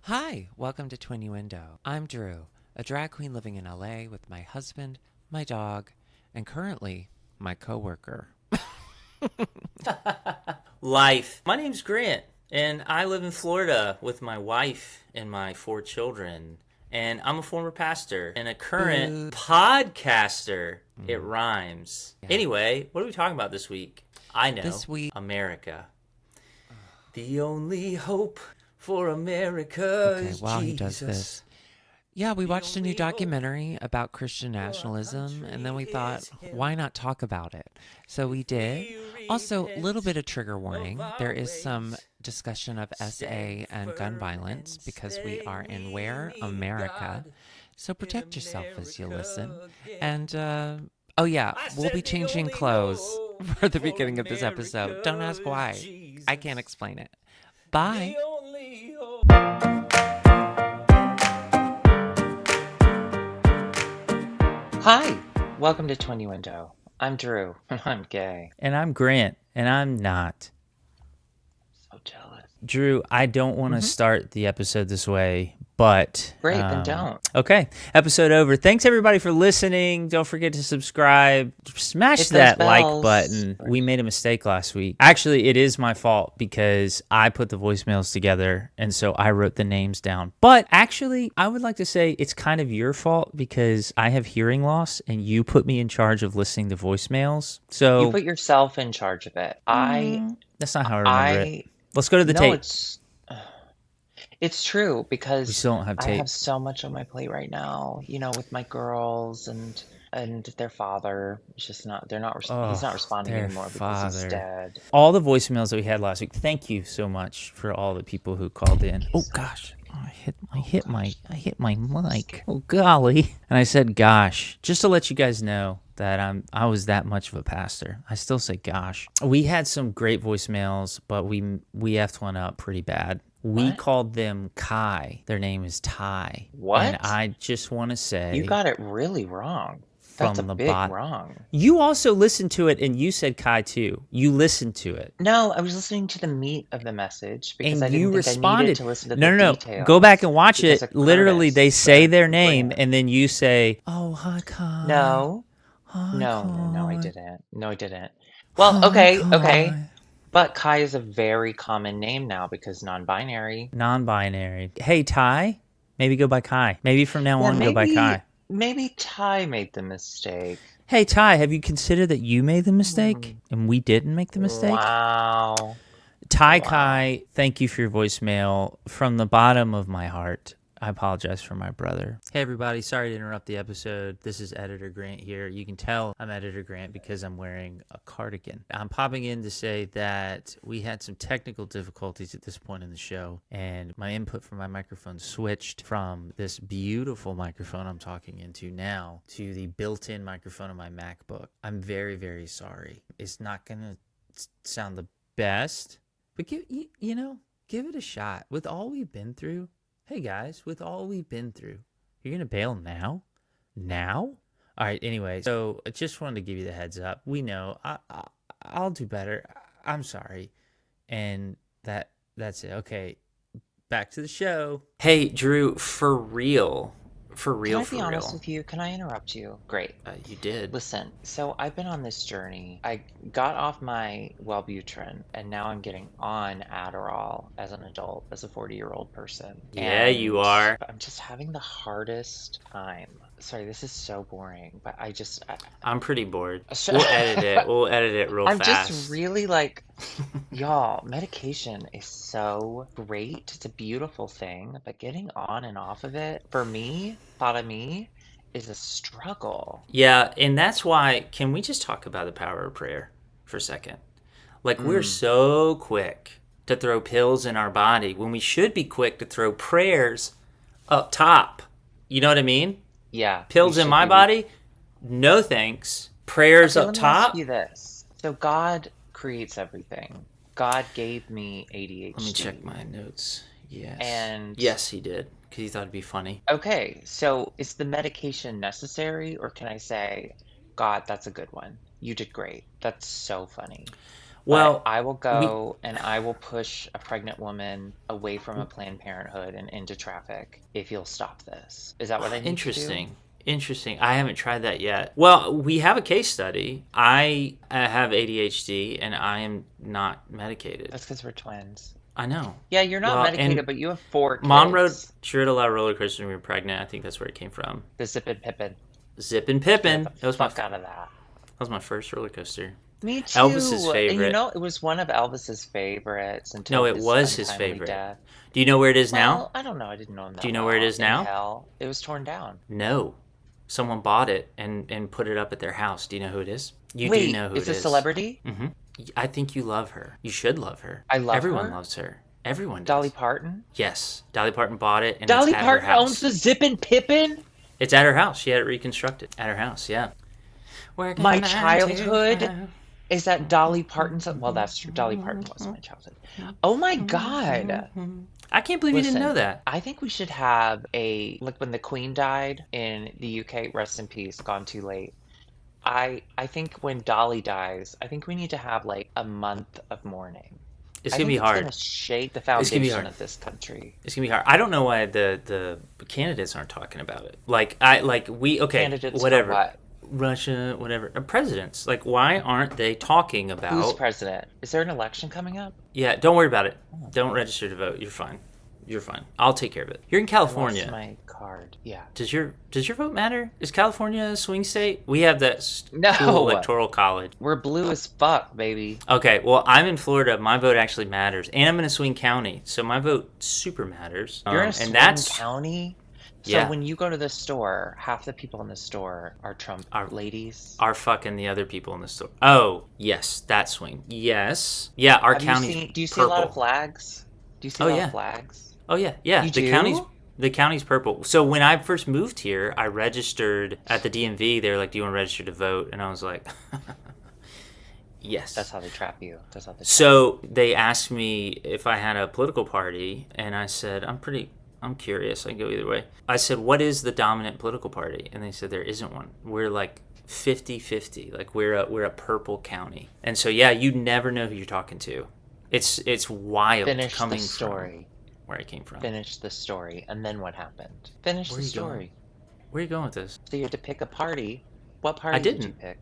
Hi, welcome to Twinnuendo. I'm Drew, a drag queen living in LA with my husband, my dog, and currently my coworker. Life. My name's Grant, and I live in Florida with my wife and my 4 children. And I'm a former pastor and a current podcaster. It rhymes. Yeah. Anyway, what are we talking about this week? I know. This week, America. The only hope for America okay, is while Jesus. he does this. Yeah, we watched a new documentary about Christian nationalism, and then we thought, why not talk about it? So we did. Also, a little bit of trigger warning. There is some discussion of SA and gun violence because we are in where? America. So protect yourself as you listen. And, oh yeah, we'll be changing clothes for the beginning of this episode. Don't ask why. I can't explain it. Bye. Hi, welcome to Twinnuendo. I'm Drew, and I'm gay. And I'm Grant, and I'm not. So jealous. Drew, I don't want to start the episode this way, but... Great, then don't. Okay, episode over. Thanks, everybody, for listening. Don't forget to subscribe. Smash Hit those that like bells. button. We made a mistake last week. Actually, it is my fault because I put the voicemails together, and so I wrote the names down. But actually, I would like to say it's kind of your fault because I have hearing loss, and you put me in charge of listening to voicemails. So You put yourself in charge of it. that's not how I remember it. Let's go to the no, tape. it's true because We still don't have I tape. have so much on my plate right now, with my girls and their father. It's just not, he's not responding their anymore because he's father. dead. All the voicemails that we had last week. Thank you so much for all the people who called in. Oh gosh, I hit my mic. Oh golly! And I said gosh, just to let you guys know that I was that much of a pastor. I still say gosh. We had some great voicemails, but we effed one up pretty bad. We called them Kai. Their name is Ty. What? And I just want to say You got it really wrong. That's from a the big bottom. wrong. You also listened to it, and you said Kai too. You listened to it. No, I was listening to the meat of the message because And I didn't you think I responded. needed to listen to No, the details. no. Go back and watch because it. of Literally, Curtis, they say but their name, Grant. and then you say, "Oh, hi, Kai." No, Hi, no, I Kai. didn't. No, I didn't. Well, Hi, okay. Kai. But Kai is a very common name now because non-binary. Non-binary. Hey, Ty. Maybe go by Kai. Maybe from now on, go by Kai. Maybe Ty made the mistake. Hey, Ty, have you considered that you made the mistake and we didn't make the mistake? Wow. Ty Kai, thank you for your voicemail. From the bottom of my heart, I apologize for my brother. Hey, everybody. Sorry to interrupt the episode. This is Editor Grant here. You can tell I'm Editor Grant because I'm wearing a cardigan. I'm popping in to say that we had some technical difficulties at this point in the show, and my input from my microphone switched from this beautiful microphone I'm talking into now to the built-in microphone of my MacBook. I'm very, very sorry. It's not going to sound the best, but give it a shot. With all we've been through, hey guys, with all we've been through, you're going to bail now? Now? All right, anyway, so I just wanted to give you the heads up. We know. I'll do better. I'm sorry. And that's it. Okay, back to the show. Hey, Drew, for real. For real, Can I be honest with you? Can I interrupt you? Great. You did. Listen, so I've been on this journey. I got off my Wellbutrin, and now I'm getting on Adderall as an adult, as a 40-year-old person. Yeah, you are. I'm just having the hardest time. Sorry, this is so boring, but I'm pretty bored. We'll edit it. We'll edit it real I'm fast. just really y'all, medication is so great. It's a beautiful thing, but getting on and off of it, for me, thought of me, is a struggle. Yeah, and that's why, can we just talk about the power of prayer for a second? Like, we're so quick to throw pills in our body when we should be quick to throw prayers up top. You know what I mean? Yeah. Pills in my body? No thanks. Prayers up Let me top? ask you this. So God creates everything. God gave me ADHD. Let me check my notes. Yes. And yes, he did, because he thought it'd be funny. Okay, so is the medication necessary, or can I say, God, that's a good one. You did great. That's so funny. Well, I will we go and I will push a pregnant woman away from a Planned Parenthood and into traffic if you'll stop this. Is that what I need to do? interesting. I haven't tried that yet. Well, we have a case study. I have ADHD and I am not medicated. That's because we're twins. I know. Yeah, you're not Well, medicated, and but you have 4 Mom rode. kids. She rode a lot of roller coasters when we were pregnant. I think that's where it came from. The Zip and Pippin. Zip and Pippin. Get That was the my fuck out of that. first roller coaster. Me too. Elvis's And you favorite. know, it was one of Elvis's favorites until No, it his was his untimely favorite. death. Do you know where it is now? Well, I don't know. I didn't know him that Do you know where it well. is In now? hell, it was torn down. No. Someone bought it and put it up at their house. Do you know who it is? You Wait, do know who it it's is. a celebrity? Mm-hmm. I think you love her. You should love her. I love Everyone her? loves her. Everyone does. Dolly Parton? Yes. Dolly Parton bought it and Dolly it's at Parton her house. owns the Zip and Pippin? It's at her house. She had it reconstructed. At her house, yeah. My childhood is that Dolly Parton's. Well, that's true. Dolly Parton was my childhood. Oh my God. I can't believe you didn't know that. I think we should have like when the Queen died in the UK, rest in peace, gone too late. I think when Dolly dies, I think we need to have like a month of mourning. It's going to be hard. It's going to shake the gonna be foundation hard. of this country. It's gonna be hard. I don't know why the candidates aren't talking about it. Okay, Candidates for whatever. what? Russia, whatever. Presidents. Like, why aren't they talking about? Who's president? Is there an election coming up? Yeah, don't worry about it. Don't register to vote. You're fine. You're fine. I'll take care of it. You're in I California. lost my card. Yeah. Does your vote matter? Is California a swing state? We have that No. cool electoral college. We're blue as fuck, baby. Okay, well, I'm in Florida. My vote actually matters, and I'm in a swing county, so my vote super matters. You're in a and swing that's county? So Yeah. when you go to the store, half the people in the store are Trump ladies. are fucking the other people in the store. Oh, yes, that swing. Yes, yeah, our county's Do you see purple. a lot of flags? Do you see Oh, a lot yeah. of flags? Oh yeah, yeah. You the do? county's purple. So when I first moved here, I registered at the DMV. They were like, "Do you want to register to vote?" And I was like, "Yes." That's how they trap you. That's how they trap So they asked me if I had a political party, and I said, I'm curious. I can go either way. I said, what is the dominant political party? And they said, there isn't one. We're like 50-50. Like we're a purple county. And so, yeah, you never know who you're talking to. It's wild Finish coming the story. from where I came from. Finish the story. And then what happened? Finish Where the are you going? story. Where are you going with this? So you had to pick a party. What party did you didn't. pick?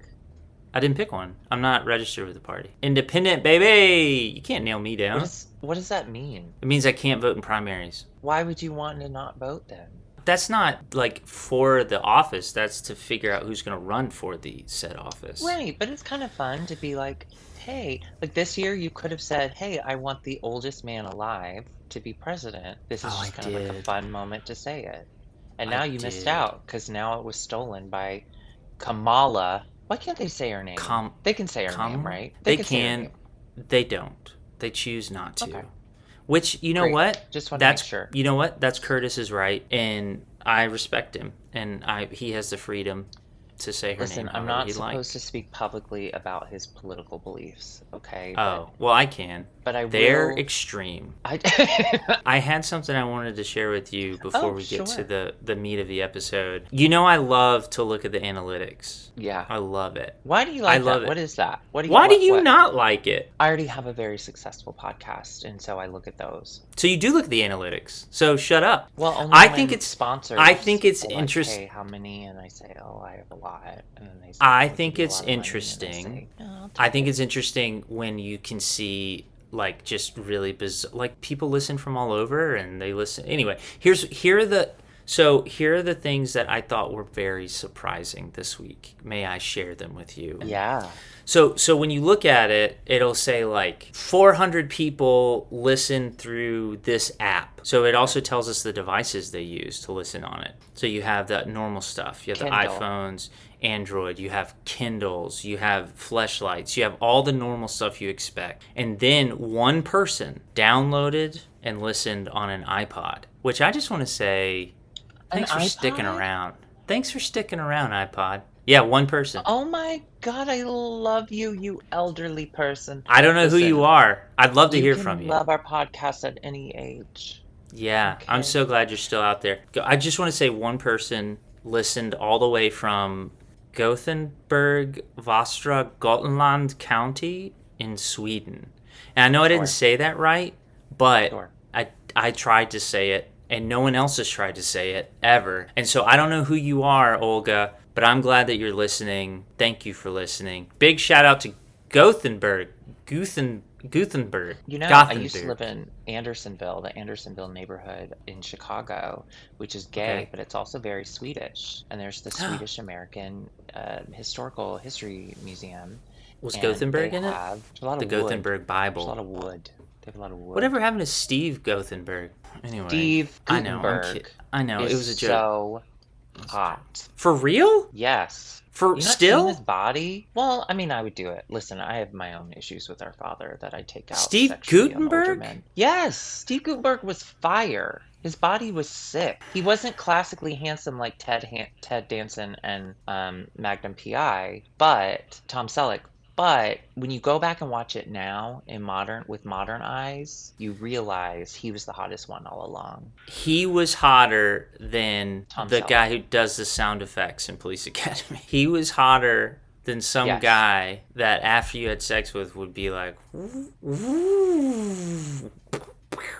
I didn't pick one. I'm not registered with the party. Independent, baby! You can't nail me down. What does that mean? It means I can't vote in primaries. Why would you want to not vote then? That's not like for the office. That's to figure out who's going to run for the said office. Right, but it's kind of fun to be like, hey, like this year you could have said, hey, I want the oldest man alive to be president. This is Oh, just I kind of like a did. fun moment to say it. And I now you missed did. out because now it was stolen by Kamala. Why can't they say her name? They can say her name, right? They say her can. name. They don't. They choose not to. Okay. Which, you know Great. what? Just want to make That's sure. You know what? That's Curtis's right, and I respect him, and he has the freedom to say her Listen, name I'm however not he'd supposed like. to speak publicly about his political beliefs, okay? Oh, well, I can. But I They're will... extreme. I... I had something I wanted to share with you before Oh, we get sure. to the meat of the episode. You know, I love to look at the analytics. Yeah. I love it. Why do you like I love that? it. What is that? Why do you what? not like it? I already have a very successful podcast, and so I look at those. So you do look at the analytics. So shut up. Well, only I when think it's sponsors. I think it's are like, interest- Hey, how many? And I say, oh, I have a lot. And then they say, I "I'll think give you a it's lot of money," and I interesting. say, "No, I'll I take think it." it's interesting when you can see like just really bizarre, like people listen from all over and they listen. Anyway, here are the things that I thought were very surprising this week. May I share them with you? Yeah. So when you look at it, it'll say like 400 people listen through this app. So it also tells us the devices they use to listen on it. So you have the normal stuff. You have Kindle. the iPhones, Android, you have Kindles, you have fleshlights, you have all the normal stuff you expect. And then one person downloaded and listened on an iPod, which I just want to say thanks for sticking iPod? around. Thanks for sticking around, iPod. Yeah, one person. Oh my God, I love you, you elderly person. I don't know who Listen, you are. I'd love to You hear can from you. love our podcast at any age. Yeah, I'm Okay. so glad you're still out there. I just want to say one person listened all the way from Gothenburg, Västra Götaland County in Sweden. And I know I didn't say that right, but I tried to say it, and no one else has tried to say it ever. And so I don't know who you are, Olga, but I'm glad that you're listening. Thank you for listening. Big shout out to Gothenburg. Gothenburg. You know, I used to live in Andersonville, the Andersonville neighborhood in Chicago, which is gay, but it's also very Swedish. And there's the Swedish American Historical History Museum. Was Gothenburg in it? The Gothenburg Bible. There's a lot of wood. They have a lot of wood. Whatever happened to Steve Gothenburg? Anyway, Steve Guttenberg. I know. It was a joke. So hot. For real? Yes. For you still? His body? Well, I mean, I would do it. Listen, I have my own issues with our father that I take out. Steve Guttenberg? Yes, Steve Guttenberg was fire. His body was sick. He wasn't classically handsome like Ted Danson and Magnum PI, but Tom Selleck. But when you go back and watch it now with modern eyes, you realize he was the hottest one all along. He was hotter than Tom the Selleck. guy who does the sound effects in Police Academy. He was hotter than some guy that after you had sex with would be like,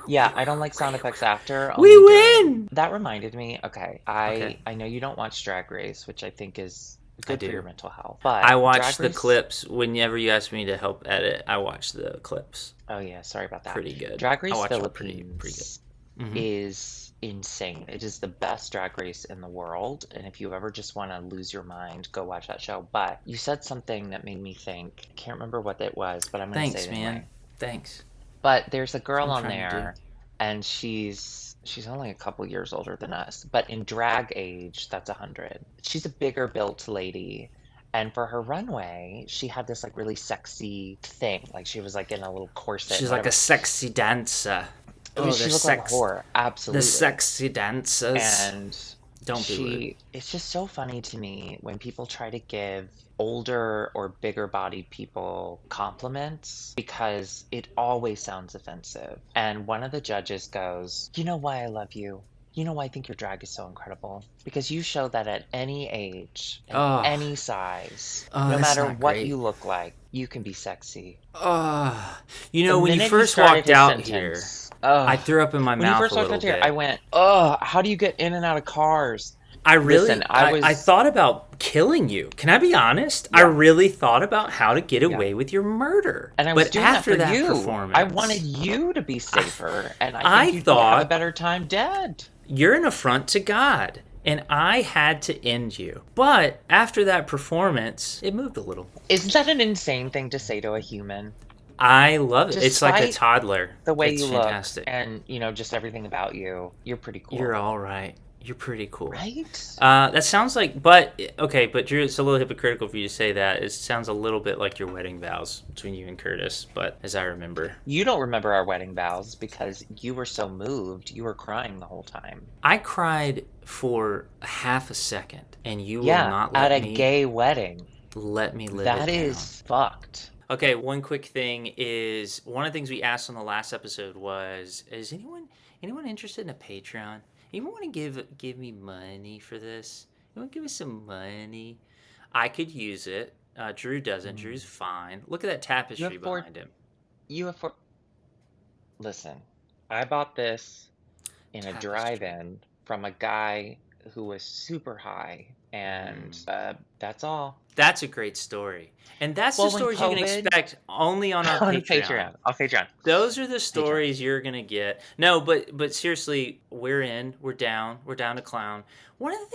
yeah, I don't like sound effects after. We win! That reminded me, I know you don't watch Drag Race, which I think is good for your mental health. But I watch the clips. Whenever you ask me to help edit, I watch the clips. Oh yeah, sorry about that. Pretty good. Drag Race pretty Philippines good. is insane. It is the best drag race in the world, and if you ever just want to lose your mind, go watch that show. But you said something that made me think. I can't remember what it was, but I'm going to say it anyway. Man. Thanks. But there's a girl on there, and she's only a couple years older than us, but in drag age, that's 100. She's a bigger built lady, and for her runway, she had this like really sexy thing. Like she was like in a little corset. She's like a sexy dancer. She looked like a whore. Absolutely. The sexy dancers. And it's just so funny to me when people try to give older or bigger bodied people compliments, because it always sounds offensive. And one of the judges goes, "You know why I love you? You know why I think your drag is so incredible? Because you show that at any age, and any size, no matter what you look like, you can be sexy." You know, when you first walked out here, I threw up in my mouth a little bit. When you first walked out here, I went, how do you get in and out of cars? I thought about killing you. Can I be honest? Yeah. I really thought about how to get away with your murder. And I was doing after that performance, I wanted you to be safer, and I think you'd have a better time dead. You're an affront to God, and I had to end you. But after that performance, it moved a little. Isn't that an insane thing to say to a human? I love it. It's like a toddler. The way you fantastic. Look, and just everything about you. You're pretty cool. You're all right. You're pretty cool. Right? That sounds like, but Drew, it's a little hypocritical for you to say that. It sounds a little bit like your wedding vows between you and Curtis, but as I remember. You don't remember our wedding vows because you were so moved. You were crying the whole time. I cried for half a second, and you will not let me. At a gay wedding. Let me live it down. That is fucked. Okay, one quick thing is, one of the things we asked on the last episode was, is anyone interested in a Patreon? Anyone want to give me money for this? You want to give me some money? I could use it. Drew doesn't. Drew's fine. Look at that tapestry behind him. Listen, I bought this in a drive-in from a guy who was super high, and that's all. That's a great story. And that's the stories you can expect only on our Patreon. On Patreon. Those are the stories you're going to get. No, but seriously, we're down to clown. One of the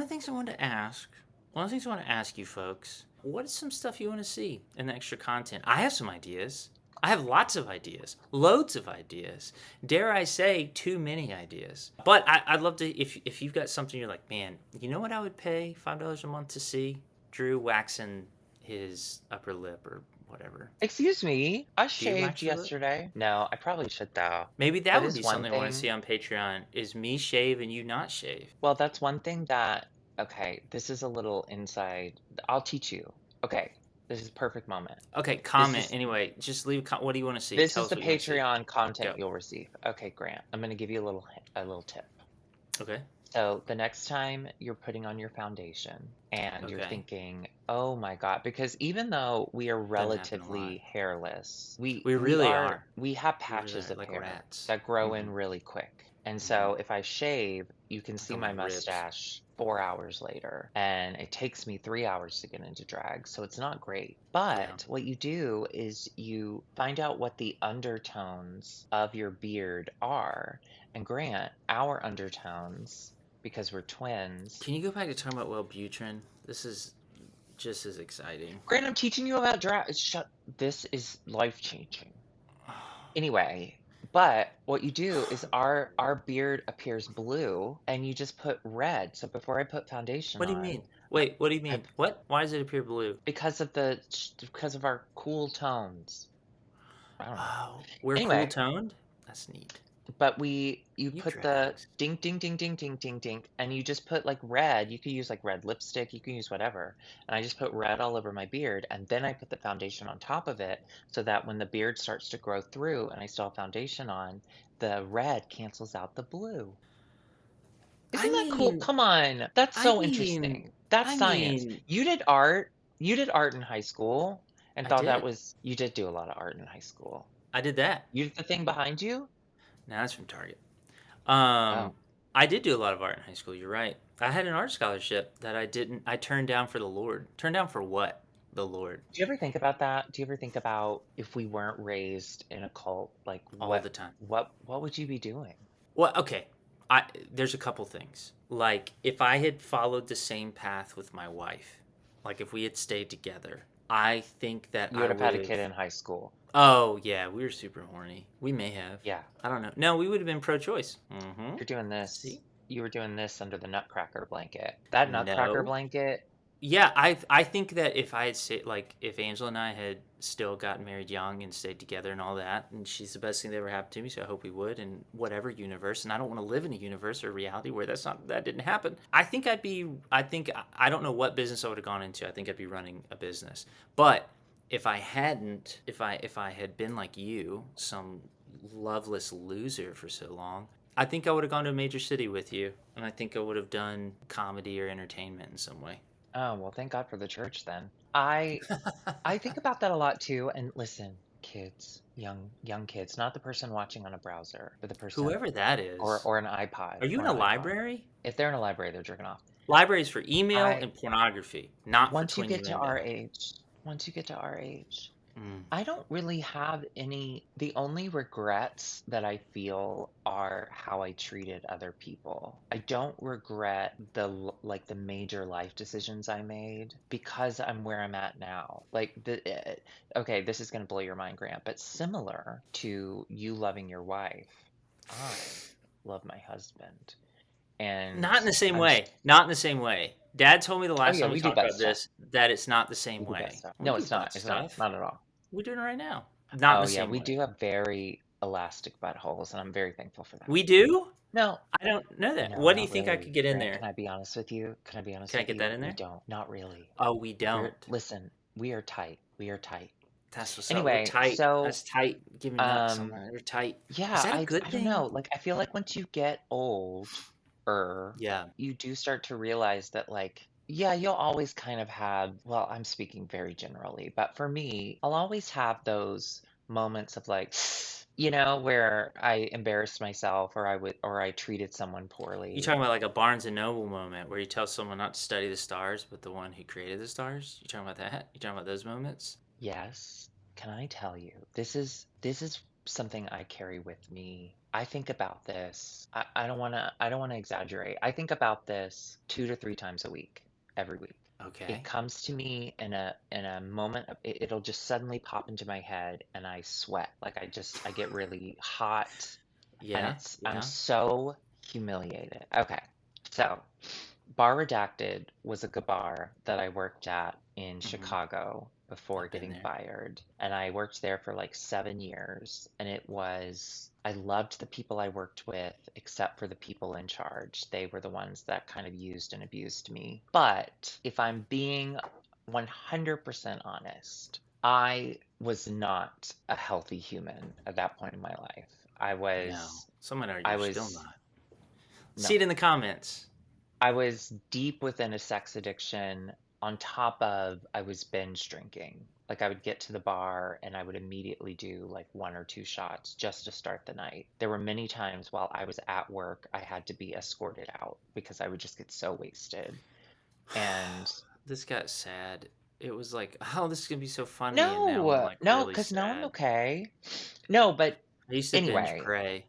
things I wanted to ask you folks, what is some stuff you want to see in the extra content? I have some ideas. I have lots of ideas, loads of ideas. Dare I say, too many ideas. But I'd love to, if you've got something you're like, man, you know what I would pay $5 a month to see? Drew waxing his upper lip or whatever. Excuse me, I shaved yesterday. No, I probably should though. Maybe that would be something I want to see on Patreon, is me shave and you not shave. Well, that's one thing that, this is a little inside. I'll teach you. Okay. This is a perfect moment. Okay, comment anyway. Just leave. What do you want to see? This is the Patreon content you'll receive. Okay, Grant. I'm going to give you a little tip. Okay. So the next time you're putting on your foundation and you're Okay. thinking, "Oh my God," because even though we are Doesn't happen a lot. relatively hairless, We really are. we have We really patches are of like hair rats. that grow Mm-hmm. in really quick. And Mm-hmm. so if I shave, you can Like see on my my ribs. mustache 4 hours later, and it takes me 3 hours to get into drag, so it's not great. Yeah. But what you do is you find out what the undertones of your beard are. And Grant, our undertones, because we're twins. Can you go back to talking about Wellbutrin? This is just as exciting. Grant, I'm teaching you about drag. This is life changing. Anyway, but what you do is our beard appears blue, and you just put red. So before I put foundation What do you on, mean? Wait, what do you I mean? What? Why does it appear blue? because of our cool tones. I don't know. Oh, we're cool Anyway, toned? That's neat. but you You put the drags. ding, ding, ding, ding, ding, ding, ding, and you just put like red. You could use like red lipstick, you can use whatever. And I just put red all over my beard, and then I put the foundation on top of it so that when the beard starts to grow through and I still have foundation on, the red cancels out the blue. I Isn't that cool? mean, Come on. That's I so mean, interesting. That's I science. mean, You did art in high school and I thought that did. was, you did do a lot of art in high school. I did that. You did the thing behind you? Now that's from Target. Oh. Um, I did do a lot of art in high school. You're right. I had an art scholarship that I didn't. I turned down for the Lord. Turned down for what? The Lord. Do you ever think about that? Do you ever think about if we weren't raised in a cult, like All the time. what would you be doing? Well, okay. I There's a couple things. Like if I had followed the same path with my wife, like if we had stayed together, I think that You I would have had would a have. kid in high school. Oh yeah, we were super horny. We may have. Yeah. I don't know. No, we would have been pro-choice. Mm-hmm. You're doing this. See? You were doing this under the nutcracker blanket. That nutcracker No. blanket. Yeah, I think that if I had stayed, like if Angela and I had still gotten married young and stayed together and all that, and she's the best thing that ever happened to me, so I hope we would in whatever universe. And I don't want to live in a universe or reality where that didn't happen. I think I don't know what business I would have gone into. I think I'd be running a business. But if I hadn't, if I had been like you, some loveless loser for so long, I think I would have gone to a major city with you, and I think I would have done comedy or entertainment in some way. Oh, well, thank God for the church then. I think about that a lot too. And listen, kids, young kids, not the person watching on a browser, but the person Whoever that is. or an iPod Are you or in an a iPhone. library? If they're in a library, they're jerking off. Libraries for email I and pornography, not for Once you get to our Twinnuendo. age, once you get to our age, Mm. I don't really have the only regrets that I feel are how I treated other people. I don't regret like the major life decisions I made because I'm where I'm at now. Okay, this is going to blow your mind, Grant, but similar to you loving your wife, I love my husband. And Not in the same I'm way. Not in the same way. Dad told me the Oh last yeah, time we we do talked bad about stuff. this that it's not the same We do bad way. stuff. We No, do it's butt not. It's not. stuff. Not at all. We're doing it right now. Not in Oh the yeah, same we way. do have very elastic buttholes, and I'm very thankful for that. We do? No, I don't know that. no, What do you not think I really. could get in Grant, there? can I be honest with you? Can I be honest Can I with get that you? in We there? don't. Not really. Oh, we don't. Listen, we are tight. We are tight. That's what's up. We're Anyway, tight. so That's tight. Give me nuts um somewhere. We're tight. Is yeah, that a good I don't thing? know. Like I feel like once you get older, Yeah. you do start to realize that like yeah, you'll always kind of have, well, I'm speaking very generally, but for me, I'll always have those moments of like where I embarrassed myself or I treated someone You poorly. talking about like a Barnes and Noble moment where you tell someone not to study the stars, but the one who created the stars? You talking about that? You talking about those moments? Yes. Can I tell you? This is something I carry with me. I think about this. I don't wanna exaggerate. I think about this 2 to 3 times a week, every week. It Okay. comes to me in a moment of it'll just suddenly pop into my head and I sweat. Like I get really hot and Yeah. I'm Yeah. so humiliated. Okay. So Bar Redacted was a good bar that I worked at in Hmm. Chicago before I've been getting there. fired. And I worked there for like 7 years. And I loved the people I worked with, except for the people in charge. They were the ones that kind of used and abused me. But if I'm being 100% honest, I was not a healthy human at that point in my life. No. Some would argue I you're still was not. See it in the comments. I was deep within a sex addiction on top of I was binge drinking. Like I would get to the bar and I would immediately do like 1 or 2 shots just to start the night. There were many times while I was at work, I had to be escorted out because I would just get so wasted. And This got sad. It was like, oh, this is gonna be so funny, and now I'm no, like no, really because now I'm sad. okay. No, but I used to binge anyway, pray.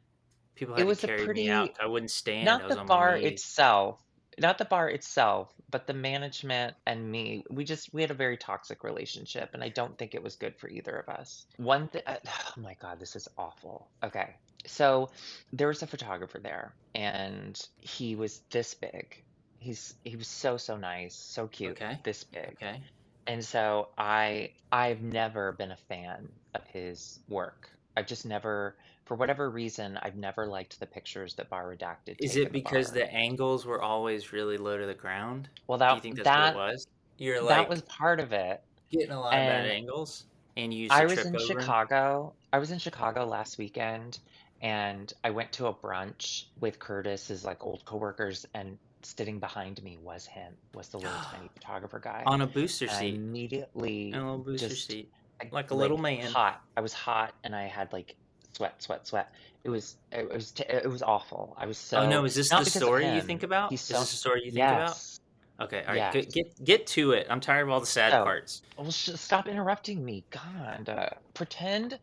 People it had to was a carry me out. pretty, I wouldn't stand. I not was the on my bar knees. itself, not the bar itself, but the management and me, we had a very toxic relationship, and I don't think it was good for either of us. One thing, oh my God, this is awful. Okay, so there was a photographer there, and he was this big. He was so nice, so cute, Okay. this big. Okay. And so I've never been a fan of his work. I've just never, for whatever reason, I've never liked the pictures that Bar Redacted Is take it in the because bar. the angles were always really low to the ground? Well, Do you think that's what it was? You're that was like part of it. getting a lot of bad And angles, and you used to I was trip in over him? Chicago. I was in Chicago last weekend, and I went to a brunch with Curtis's like old coworkers, and sitting behind me was him, was the little tiny photographer guy. On a booster And I seat. On immediately a little booster just seat. Like a little man. hot. I was hot, and I had like sweat. It was awful. I was Oh no, so, is this not the because of story you him. think about? He's Is so, this the story you think about? yes, Okay, all right. yes. Get to it. I'm tired of all the sad So, parts. well, stop interrupting me. God, pretend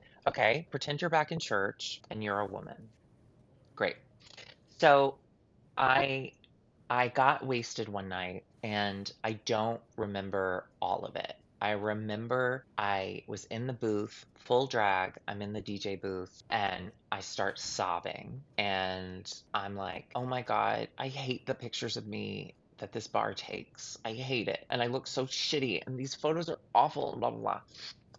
you're back in church and you're a woman. Great. So I I got wasted one night and I don't remember all of it. I remember I was in the booth, full drag. I'm in the DJ booth and I start sobbing. And I'm like, oh my God, I hate the pictures of me that this bar takes. I hate it. And I look so shitty. And these photos are awful, and blah, blah, blah.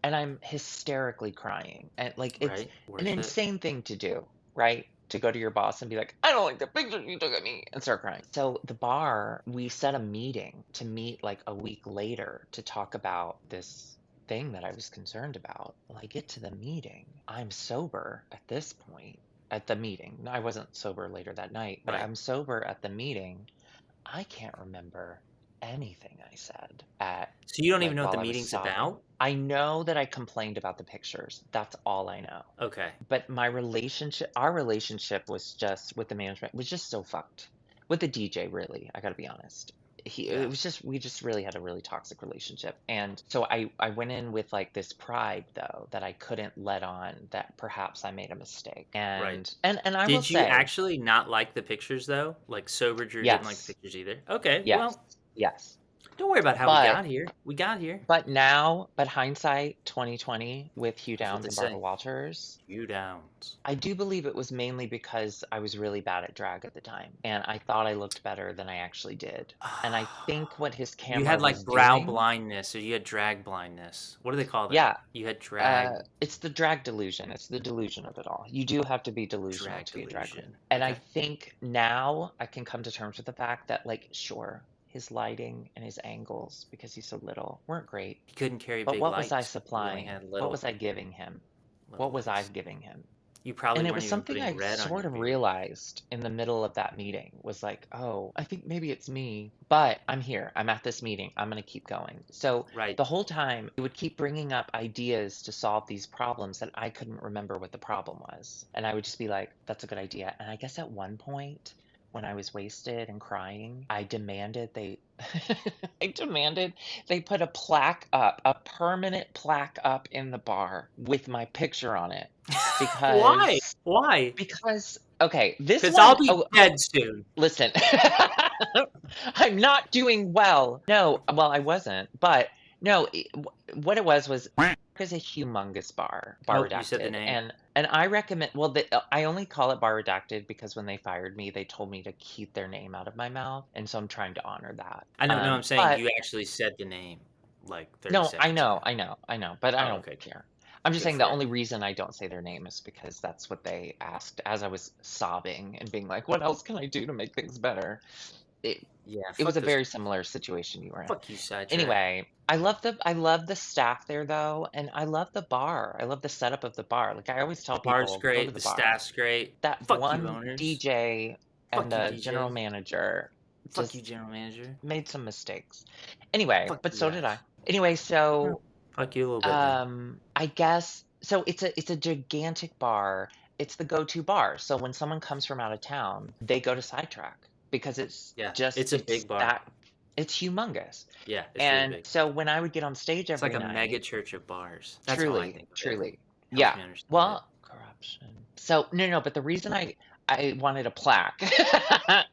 And I'm hysterically crying. And like, it's Right? an Worth it. insane thing to do, right? To go to your boss and be like, I don't like the picture you took of me, and start crying. So the bar, we set a meeting to meet like a week later to talk about this thing that I was concerned about. Well, I get to the meeting. I'm sober at this point at the meeting. No, I wasn't sober later that night, but Right. I'm sober at the meeting. I can't remember anything I said at So you don't even like know what while the I was meeting's sobbing. about? I know that I complained about the pictures. That's all I know. Okay. But our relationship was just with the management was just so fucked. With the DJ, really, I gotta be honest. Yeah. It was just, we just really had a really toxic relationship. And so I went in with like this pride though, that I couldn't let on that perhaps I made a mistake. Right. And I will Did you say, actually not like the pictures though? Like sober Drew didn't like the yes, pictures either. Okay, yes, well, yes. don't worry about how we But got here. We got here. but hindsight 2020 with Hugh That's what Downs they and Barbara say. Walters, You downs. I do believe it was mainly because I was really bad at drag at the time, and I thought I looked better than I actually did. And I think what his You camera had like was brow doing, blindness, or you had drag blindness. What do they call that? yeah, You had drag it's the drag delusion. It's the delusion of it all. You do have to be delusional drag to be a drag queen. delusion. And I Okay. think now I can come to terms with the fact that, like, sure, his lighting and his angles, because he's so little, weren't great. He couldn't carry But big what was I lights. He only supplying? had What little was I giving him? little What was I lights. giving him? You probably And it weren't was even something putting I red on sort your of beard. realized in the middle of that meeting was like, oh, I think maybe it's me, but I'm here. I'm at this meeting. I'm going to keep going. So Right. the whole time, it would keep bringing up ideas to solve these problems that I couldn't remember what the problem was. And I would just be like, that's a good idea. And I guess at one point, when I was wasted and crying, I demanded I demanded they put a plaque up, a permanent plaque up in the bar with my picture on it Why? because Why? okay, this Because I'll one, be oh, dead soon. listen. I'm not doing well. No, well, I wasn't, but no, what it was is a humongous bar Oh, you said the redacted, name. and I recommend. Well, I only call it bar redacted because when they fired me, they told me to keep their name out of my mouth, and so I'm trying to honor that. I know. No, I'm saying But you actually said the name like 30 no, seconds ago. I know, but I Oh, don't okay. care. I'm just Good saying for the you. only reason I don't say their name is because that's what they asked as I was sobbing and being like, "What else can I do to make things better?" It Yeah, it was fuck a this. very similar situation you were in. Fuck you, sidetrack. Anyway, I love the staff there though, and I love the bar. I love the setup of the bar. Like I always tell Bar's people, go to great. the The bar. staff's great. That Fuck you, one owners. DJ and Fuck you, the general DJ. manager Fuck you, just general manager. made some mistakes. Anyway, Fuck but you so did I. guys. Anyway, Well, so fuck you a little bit then. I guess so it's a gigantic bar. It's the go-to bar. So when someone comes from out of town, they go to Sidetrack because Yeah, just it's a big bar. that it's humongous. Yeah, it's really And big. so when I would get on stage It's like every a mega night, church of bars. That's how I truly, think of it. truly. Helps Yeah. me understand it. Well, corruption. So no, but the reason I wanted a plaque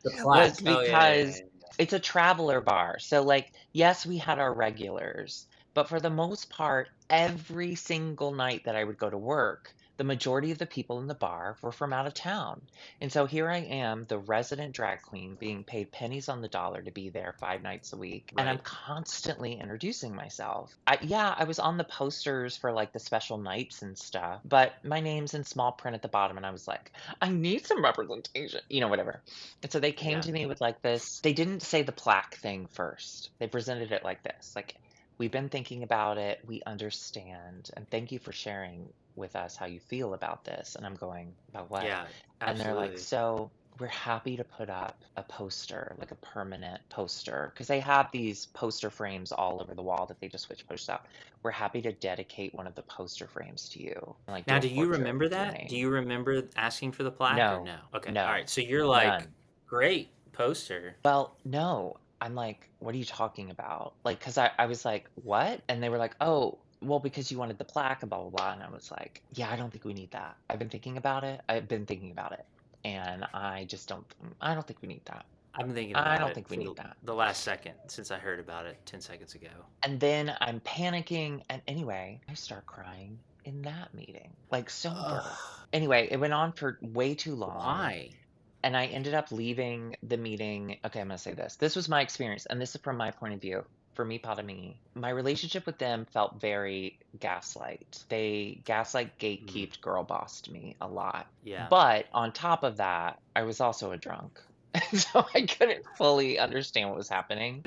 The was plaque. Oh because yeah. it's a traveler bar. So like, yes, we had our regulars, but for the most part, every single night that I would go to work, the majority of the people in the bar were from out of town. And so here I am, the resident drag queen, being paid pennies on the dollar to be there 5 nights a week. And I'm Right. constantly introducing myself. I was on the posters for like the special nights and stuff, but my name's in small print at the bottom. And I was like, I need some representation, whatever. And so they came Yeah. to me with like this. They didn't say the plaque thing first. They presented it like this, like, we've been thinking about it. We understand. And thank you for sharing with us how you feel about this. And I'm going, about what? Yeah, And they're like, absolutely. so we're happy to put up a poster, like a permanent poster, because they have these poster frames all over the wall that they just switch posters out. We're happy to dedicate one of the poster frames to you and like do Now, a do you portrait remember with your that? Do name. you remember asking for the plaque or No, no? Okay. All no, right. So you're like, none. great poster. Well, no. I'm like, what are you talking about? Like, because I was like, what? And they were like, oh, well, because you wanted the plaque and blah, blah, blah. And I was like, yeah, I don't think we need that. I've been thinking about it. I've been thinking about it. And I don't think we need that. I've been thinking I about don't it think we for need that. the last second since I heard about it 10 seconds ago. And then I'm panicking. And anyway, I start crying in that meeting, like sober. Ugh, Anyway, it went on for way too long. why? And I ended up leaving the meeting. Okay, I'm gonna say this. This was my experience, and this is from my point of view. For me, part of me, my relationship with them felt very gaslight. They gaslight, Mm, gatekeeped, girl bossed me a lot. yeah. But on top of that, I was also a drunk. And so I couldn't fully understand what was happening.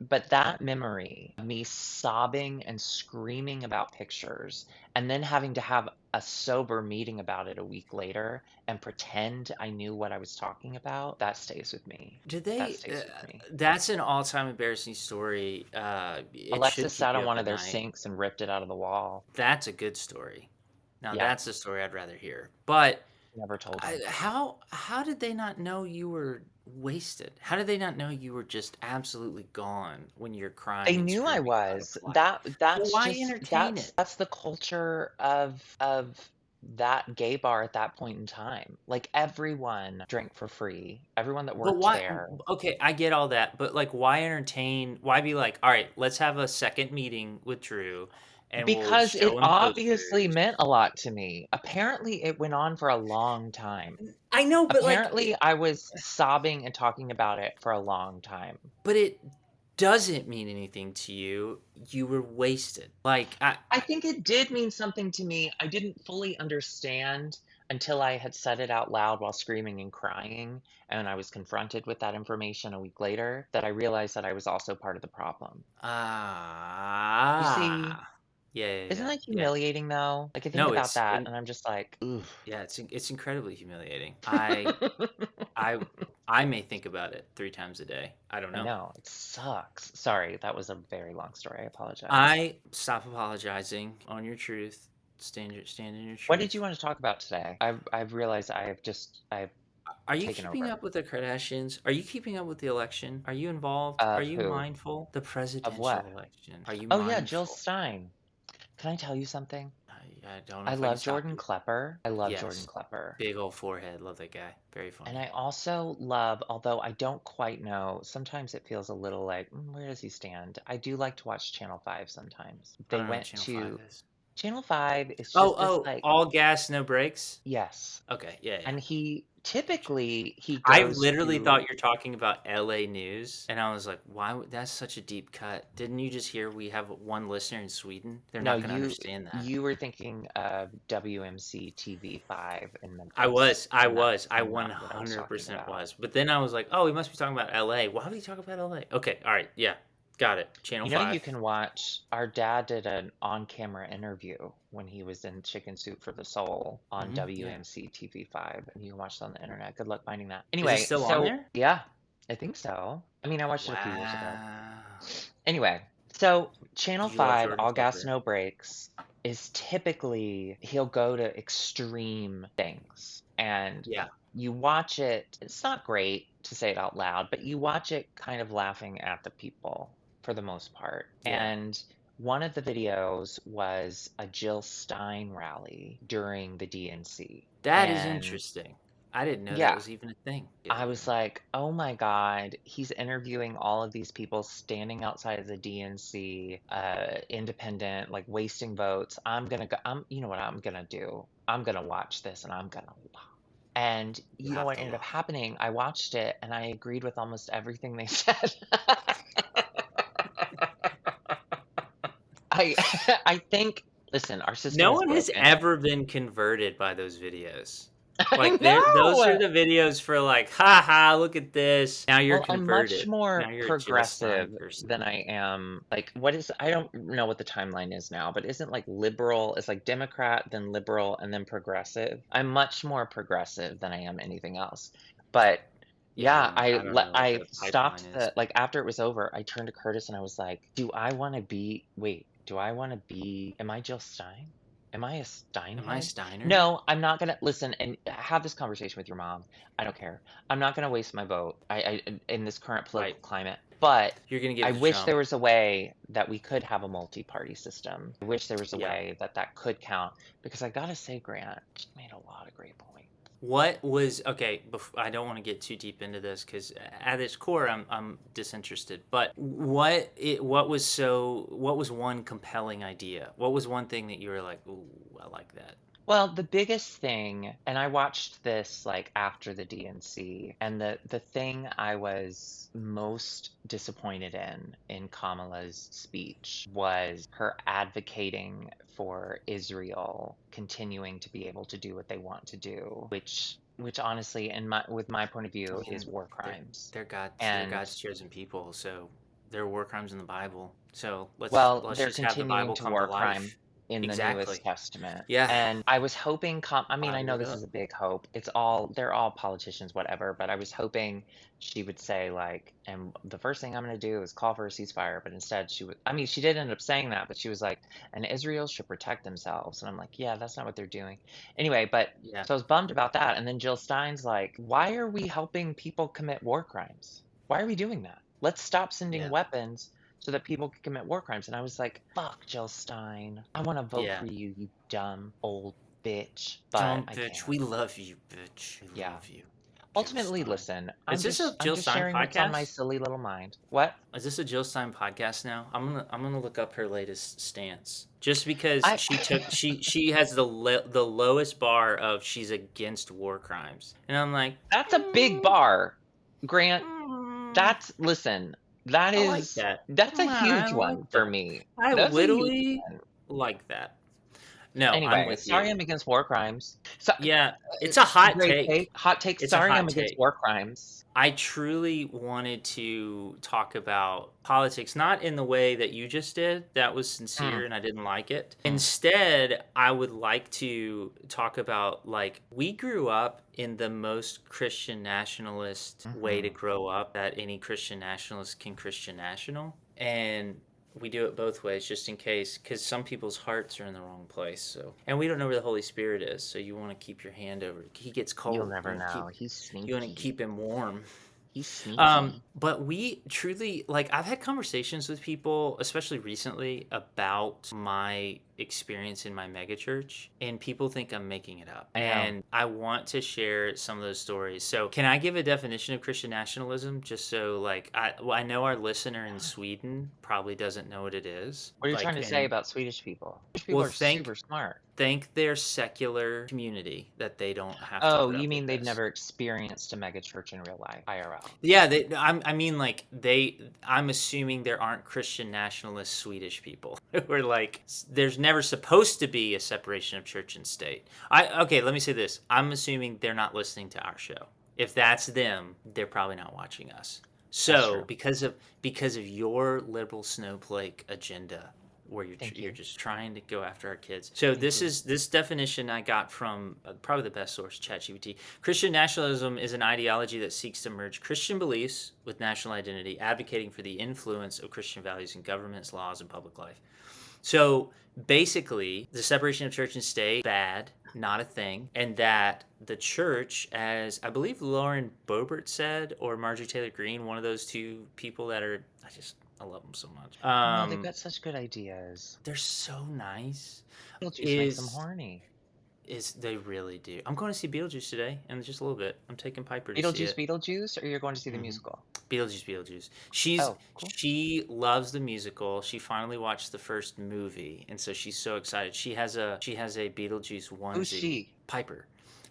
But that memory of me sobbing and screaming about pictures and then having to have a sober meeting about it a week later and pretend I knew what I was talking about, that stays with me. Did That they? stays with me. That's an all-time embarrassing story. It should Alexis keep sat you on up one at of their night. sinks and ripped it out of the wall. That's a good story. Now Yeah, that's a story I'd rather hear. But never told them. how did they not know you were wasted? How did they not know you were just absolutely gone when you're They crying and knew I screaming about a was. flight? So That's why just entertain it? that's the culture of that gay bar at that point in time. Like everyone drank for free. Everyone that But worked why? there. Okay, I get all that, but like, why entertain? Why be like, all right, let's have a second meeting with Drew, and we'll Because it show him obviously posters. meant a lot to me. Apparently, it went on for a long time. I know, but like, Apparently, I was sobbing and talking about it for a long time. but it doesn't mean anything to you. You were wasted. Like, I think it did mean something to me. I didn't fully understand until I had said it out loud while screaming and crying, and I was confronted with that information a week later, that I realized that I was also part of the problem. You see, ah, yeah, yeah, isn't yeah, that yeah. humiliating though? Like I think No, about that and I'm just like, oof. yeah, it's incredibly humiliating. I I may think about it 3 times a day. I don't I know. know, it sucks. Sorry, that was a very long story. I apologize. I stop apologizing on your truth. Stand in your What did truth. you want to talk about today? I've realized I've Are you taken keeping over. up with the Kardashians? Are you keeping up with the election? Are you involved? Are Of you who? mindful? The Of presidential what? election. Are you Oh yeah, Jill mindful? Stein. Can I tell you something? I don't know I if I can love stop Jordan you. Klepper. I love Jordan Yes. Klepper. Big old forehead. Love that guy. Very And funny. I also love, although I don't quite know, sometimes it feels a little like, where does he stand? I do like to watch Channel 5 sometimes. I They don't know what went Channel 5 to is. Channel 5 is Oh, just this oh, like, all gas, no brakes? yes. Okay, yeah, yeah. And he Gotcha. typically he I goes literally to, thought you're talking about LA news, and I was like, why would that's such a deep cut? Didn't you just hear we have one listener in Sweden? They're no, not going to understand that. you were thinking of WMC TV5 in I Memphis, was, I and was, that's I not what I was talking 100% about. was. But then I was like, oh, we must be talking about LA. Why would he talk about LA? Okay, all right, yeah. Got it. Channel You know, 5. you can watch, our dad did an on-camera interview when he was in Chicken Soup for the Soul on Yeah. WMC TV5, and you can watch it on the internet. Good luck finding that. Is it Anyway, still on so there? yeah, I think so. I mean, I watched it a few years ago. Wow. Anyway, so Channel You love 5, Jordan All Gas, Klepper. No Breaks, is typically, he'll go to extreme things. And Yeah. you watch it, it's not great to say it out loud, but you watch it kind of laughing at the people for the most part. Yeah. And one of the videos was a Jill Stein rally during the DNC. That is And interesting. I didn't know that yeah, was even a thing. I was like, oh my God, he's interviewing all of these people standing outside of the DNC, independent, like wasting votes. I'm gonna go, you know what I'm gonna do? I'm gonna watch this and I'm gonna laugh. And You you know have what to ended up laugh. happening? I watched it and I agreed with almost everything they said. I I think, listen, our system No is one has broken. ever been converted by those videos. I Like those are know. the videos for like, ha ha, look at this. Now you're Well, I'm much converted. Now more you're a Jill Stein progressive person. than I am. Like, what is, I don't know what the timeline is now, but isn't like liberal, it's like Democrat, then liberal, and then progressive. I'm much more progressive than I am anything else. But Yeah, yeah, I don't know what I the pipeline stopped is. the, like, after it was over, I turned to Curtis and I was like, do I want to be, am I Jill Stein? Am I a Am I Steinhead? Steiner? No, I'm not gonna listen and have this conversation with your mom. I don't care. I'm not gonna waste my vote. In this current Right. political climate. But You're gonna give I it to wish Trump. there was a way that we could have a multi-party system. I wish there was a Yeah. way that that could count because I gotta say, Grant she made a lot of great points. What was okay? I don't want to get too deep into this because at its core, I'm disinterested. But what was one compelling idea? What was one thing that you were like, ooh, I like that? Well, the biggest thing, and I watched this like after the DNC, and the thing I was most disappointed in Kamala's speech was her advocating for Israel continuing to be able to do what they want to do, which honestly, in my with my point of I view, is mean, war they're crimes. they're And God's chosen people, so there are war crimes in the Bible. So well, let's they're just have the continuing Bible to come to war crime life. in the newest Exactly. testament. Yeah. And I was hoping, I mean, I know Fire it this is up. a big hope. They're all politicians, whatever, but I was hoping she would say, like, and the first thing I'm going to do is call for a ceasefire. But instead, I mean, she did end up saying that, but she was like, and Israel should protect themselves. And I'm like, yeah, that's not what they're doing. Anyway, but Yeah. so I was bummed about that. And then Jill Stein's like, why are we helping people commit war crimes? Why are we doing that? Let's stop sending Yeah. weapons so that people can commit war crimes. And I was like, fuck, Jill Stein. I want to vote Yeah. for you, you dumb old bitch. But Dumb I bitch. can't. We love you, bitch. We Yeah. love you. Jill Ultimately, Stein. listen, Is this a I'm Jill just Stein sharing what's on my podcast? silly little mind. What? Is this a Jill Stein podcast now? I'm gonna look up her latest stance. Just because I she has the lowest bar of she's against war crimes, and I'm like, That's a big bar. Grant, mm, that's listen, that I like is that. that's a I huge like one for that. me. I That's a huge literally one. like that. No, I'm Anyway, with sorry you. I'm against war crimes. So, Yeah, it's a hot great take. take. Hot take. It's a Sorry I'm hot against take. war crimes. I truly wanted to talk about politics, not in the way that you just did. That was Mm, sincere and I didn't like it. mm, Instead, I would like to talk about like we grew up in the most Christian nationalist way to mhm. grow up that any Christian nationalist can Christian national. And we do it both ways just in case because some people's hearts are in the wrong place, so and we don't know where the Holy Spirit is, so you want to keep your hand over, he gets You'll cold, never know. you want to keep him warm. He's sneaky. But we truly like I've had conversations with people, especially recently, about my experience in my megachurch, and people think I'm making it up. I know. And I want to share some of those stories. So, can I give a definition of Christian nationalism? Just so, like, I know our listener in Sweden probably doesn't know what it is. What are you trying Like, to say and about Swedish people? Swedish people well, are super smart. thank their secular community that they don't have to Oh, put you up mean with they've this. never experienced a megachurch in real life, IRL? Yeah, I mean, like I'm assuming there aren't Christian nationalist Swedish people who are like, there's never supposed to be a separation of church and state. Okay, let me say this: I'm assuming they're not listening to our show. If that's them, they're probably not watching us. That's So true. because of your liberal snowflake agenda, where Thank you're you. just trying to go after our kids. So Thank you. this definition I got from probably the best source, ChatGPT. Christian nationalism is an ideology that seeks to merge Christian beliefs with national identity, advocating for the influence of Christian values in governments, laws, and public life. So basically, the separation of church and state, bad, not a thing. And that the church, as I believe Lauren Boebert said, or Marjorie Taylor Greene, one of those two people that are, I love them so much. I know they've got such good ideas. They're so nice. Beetlejuice makes them Is horny. they really do. I'm going to see Beetlejuice today in just a little bit. I'm taking Piper to see Beetlejuice, it. Beetlejuice, or you're going to see the hmm musical? Beetlejuice. She's Oh, cool. she loves the musical. She finally watched the first movie, and so she's so excited. She has a Beetlejuice Who's onesie. she? Piper.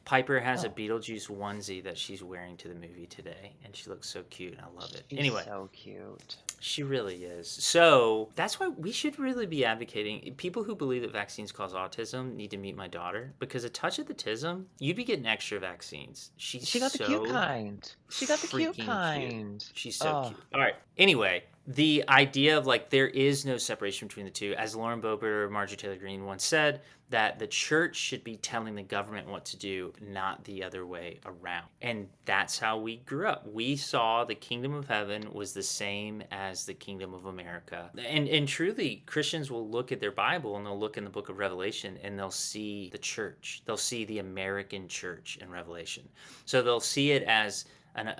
Piper has a Oh, Beetlejuice onesie that she's wearing to the movie today, and she looks so cute, and I love it. she's Anyway, so cute. she really is. So that's why we should really be advocating. People who believe that vaccines cause autism need to meet my daughter, because a touch of the tism, you'd be getting extra vaccines. She's She got the cute so kind. She got the cute freaking cute. kind. She's so Oh, cute. All right. Anyway, the idea of like there is no separation between the two, as Lauren Boebert or Marjorie Taylor Greene once said, that the church should be telling the government what to do, not the other way around. And that's how we grew up. We saw the kingdom of heaven was the same as the kingdom of America. And truly, Christians will look at their Bible and they'll look in the book of Revelation and they'll see the church. They'll see the American church in Revelation. So they'll see it as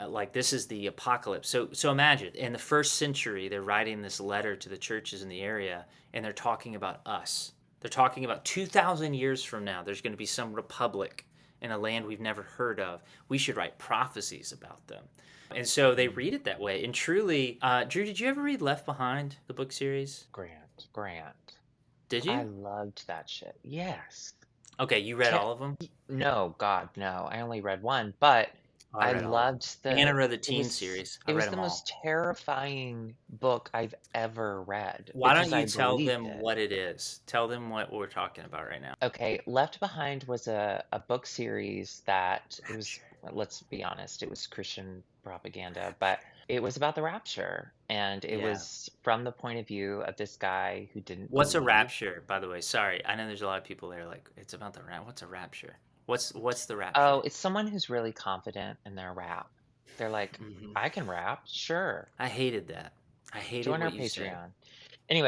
like this is the apocalypse. So imagine in the first century they're writing this letter to the churches in the area and they're talking about us. They're talking about 2,000 years from now, there's going to be some republic in a land we've never heard of. We should write prophecies about them. And so they read it that way. And truly, Drew, did you ever read Left Behind, the book series? Grant. Did I you? loved that shit. Yes. Okay, you read Te- all of them? no, God, no. I only read one, but Oh, I I read all of them. loved And I the read the it teen was series. I it read was the them all. most terrifying book I've ever read Why don't because you I tell believed them it. what it is? Tell them what we're talking about right now. Okay, Left Behind was a book series that it was, Rapture. let's be honest, it was Christian propaganda, but it was about the rapture. And it Yeah. was from the point of view of this guy who didn't What's a believe. rapture, by the way? Sorry, I know there's a lot of people there like it's about the rap. What's a rapture? What's the Oh, rapture? it's someone who's really confident in their rap. They're like, hmm I can rap, sure. I hated that. I hated Join our what you said. Patreon.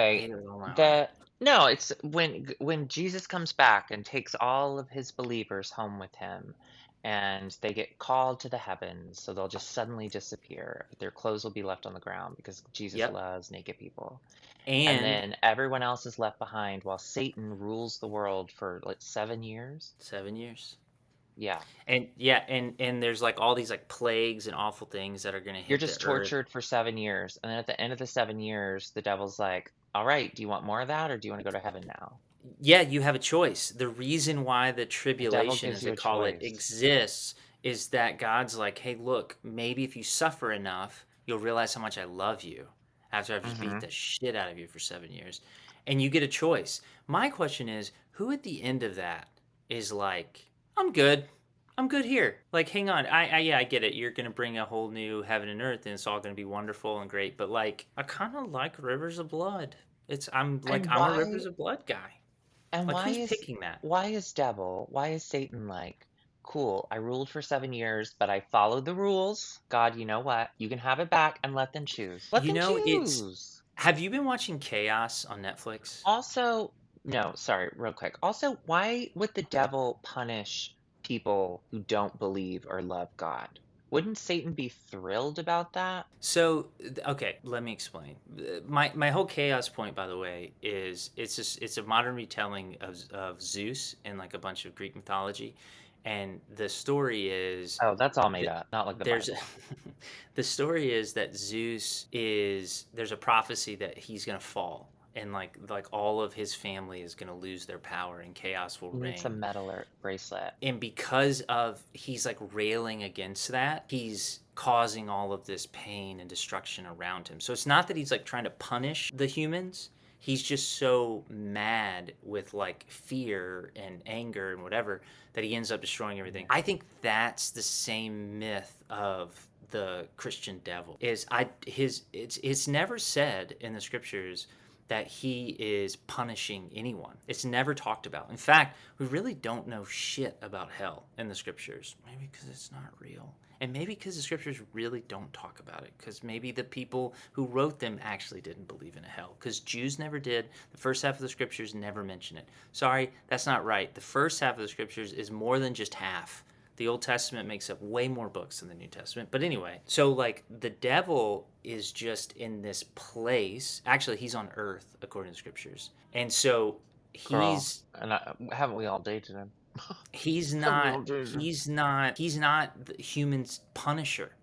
I Anyway, hated it with all my heart. the no, it's when Jesus comes back and takes all of his believers home with him, and they get called to the heavens, so they'll just suddenly disappear. Their clothes will be left on the ground because Jesus Yep. loves naked people. And And then everyone else is left behind while Satan rules the world for like 7 years. 7 years. Yeah. And yeah, and there's like all these like plagues and awful things that are gonna You're hit the just earth. tortured for 7 years. And then at the end of the 7 years, the devil's like, all right, do you want more of that or do you want to go to heaven now? Yeah, you have a choice. The reason why the The devil tribulation, gives as you they a call it, choice. exists is that God's like, hey, look, maybe if you suffer enough, you'll realize how much I love you after I've just beat Hmm. the shit out of you for 7 years. And you get a choice. My question is, who at the end of that is like, I'm good. I'm good here. Like, hang on. Yeah, I get it. You're gonna bring a whole new heaven and earth, and it's all gonna be wonderful and great. But like, I kind of like Rivers of Blood. And I'm a Rivers of Blood guy. and Like, who's picking that? why is Satan like, cool, I ruled for 7 years, but I followed the rules. God, you know what? You can have it back and let them choose. Let You them know, it's. choose. Have you been watching Chaos on Netflix? Also, no, sorry, real quick. Also, why would the devil punish people who don't believe or love God? Wouldn't Satan be thrilled about that? So, okay, let me explain. My whole Chaos point, by the way, is it's a modern retelling of Zeus and like a bunch of Greek mythology, and the story is Oh, that's all made that up, not like the there's Bible. the story is that Zeus is there's a prophecy that he's gonna fall and like all of his family is gonna lose their power and chaos will He needs a reign. metal or bracelet. And because of he's like railing against that, he's causing all of this pain and destruction around him. So it's not that he's like trying to punish the humans. He's just so mad with like fear and anger and whatever that he ends up destroying everything. I think that's the same myth of the Christian devil is it's never said in the scriptures that he is punishing anyone. It's never talked about. In fact, we really don't know shit about hell in the scriptures. Maybe because it's not real. And maybe because the scriptures really don't talk about it. Because maybe the people who wrote them actually didn't believe in a hell. Because Jews never did. The first half of the scriptures never mention it. Sorry, that's not right. The first half of the scriptures is more than just half. The Old Testament makes up way more books than the New Testament. But anyway, so like the devil is just in this place. Actually, he's on earth, according to scriptures. And so Girl, and haven't we all dated him? he's Haven't not we all dated him? he's not the human's punisher.